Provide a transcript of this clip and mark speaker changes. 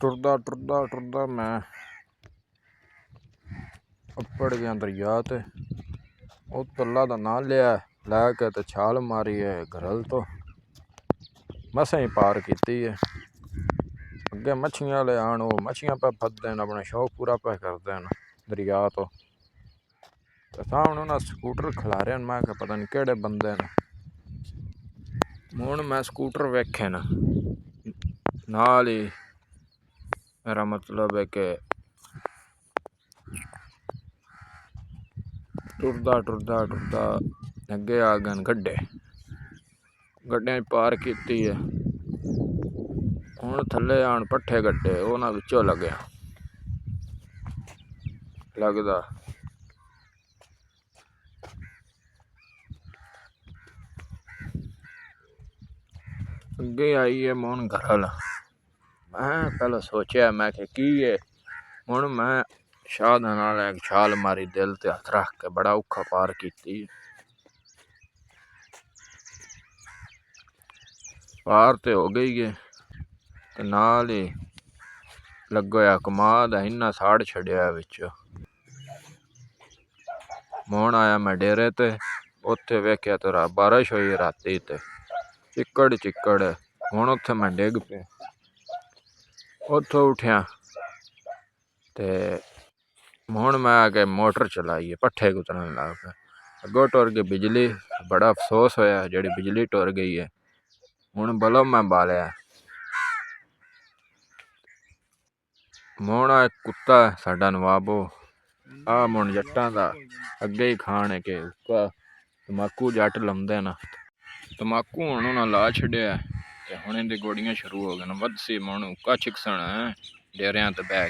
Speaker 1: ਟੁਰਦਾ ਮੈਂ ਉੱਪੜ ਗਿਆ ਦਰਿਆ ਤੇ। ਉਹ ਤੱਲਾ ਦਾ ਨਾਂ ਲਿਆ, ਲੈ ਕੇ ਤੇ ਛਾਲ ਮਾਰੀ ਹੈ ਘਰਲ ਤੋਂ। ਮਸਾਂ ਹੀ ਪਾਰ ਕੀਤੀ ਹੈ। ਅੱਗੇ ਮੱਛੀਆਂ ਵਾਲੇ ਆਣ, ਉਹ ਮੱਛੀਆਂ ਪੈ ਫੱਦੇ ਨੇ, ਆਪਣਾ ਸ਼ੌਕ ਪੂਰਾ ਪੈ ਕਰਦੇ ਨੇ ਦਰਿਆ ਤੋਂ। ਤੇ ਸਾਹਮਣੇ ਉਹਨਾਂ ਸਕੂਟਰ ਖਿਲਾਰੇ ਨੇ। ਮੈਂ ਕਿਹਾ ਪਤਾ ਨਹੀਂ ਕਿਹੜੇ ਬੰਦੇ ਨੇ। ਹੁਣ ਮੈਂ ਸਕੂਟਰ ਵੇਖੇ ਨਾ, ਨਾਲ ਹੀ ਮੇਰਾ ਮਤਲਬ ਹੈ ਕਿ ਟੁਰਦਾ ਅੱਗੇ ਆ ਗਏ ਗੱਡੇ। ਗੱਡਿਆਂ 'ਚ ਪਾਰ ਕੀਤੀ ਹੈ। ਹੁਣ ਥੱਲੇ ਆਣ ਪੱਠੇ ਗੱਡੇ, ਉਹਨਾਂ ਵਿੱਚੋਂ ਲੱਗਦਾ ਅੱਗੇ ਆਈ ਹੈ ਮੋਹਨ ਘਰਲ। ਮੈਂ ਪਹਿਲਾਂ ਸੋਚਿਆ, ਮੈਂ ਕਿਹਾ ਕੀ ਹੈ। ਹੁਣ ਮੈਂ ਸ਼ਾਹ ਦੇ ਨਾਲ ਇੱਕ ਛਾਲ ਮਾਰੀ, ਦਿਲ ਤੇ ਹੱਥ ਰੱਖ ਕੇ, ਬੜਾ ਔਖਾ ਪਾਰ ਕੀਤੀ। ਪਾਰ ਤੇ ਹੋ ਗਈ ਹੈ ਤੇ ਨਾਲ ਹੀ ਲੱਗਿਆ ਕਮਾਦ ਹੈ, ਇੰਨਾ ਸਾੜ ਛੱਡਿਆ ਵਿੱਚ। ਮੋਹਨ ਆਇਆ ਮੈਂ ਡੇਰੇ ਤੇ, ਉੱਥੇ ਵੇਖਿਆ ਤੇ ਬਾਰਿਸ਼ ਹੋਈ ਰਾਤੀ ਤੇ ਚਿੱਕੜ। ਹੁਣ ਉੱਥੇ ਮੈਂ ਡਿੱਗ ਪਿਆ। ਉੱਥੋਂ ਉੱਠਿਆ ਤੇ ਹੁਣ ਮੈਂ ਆ ਕੇ ਮੋਟਰ ਚਲਾਈ ਹੈ, ਪੱਠੇ ਕੁਤਰਨ ਲੱਗ ਪਿਆ। ਅੱਗੋਂ ਟੁਰ ਗਈ ਬਿਜਲੀ, ਬੜਾ ਅਫਸੋਸ ਹੋਇਆ ਜਿਹੜੀ ਬਿਜਲੀ ਟੁਰ ਗਈ ਹੈ। ਹੁਣ ਬਲਬ ਮੈਂ ਬਾਲਿਆ। ਮੋਹਣਾ ਇੱਕ ਕੁੱਤਾ ਸਾਡਾ ਨਵਾਬੋ, ਆਹ ਮੁਣ ਜੱਟਾਂ ਦਾ ਅੱਗੇ ਹੀ ਖਾਣ ਹੈ ਕਿ ਤੰਬਾਕੂ ਜੱਟ ਲਾਉਂਦੇ ਨਾ। ਤੰਬਾਕੂ ਹੁਣ ਉਹਨਾਂ ਲਾ ਛੱਡਿਆ ਤੇ ਹੁਣ ਇਹਦੀ ਗੋਡੀਆਂ ਸ਼ੁਰੂ ਹੋ ਗਏ ਨੇ। ਵੱਧਸੀ ਮਣ ਕੱਛ ਘਸਣਾ ਡੇਰਿਆਂ ਤੇ ਬਹਿ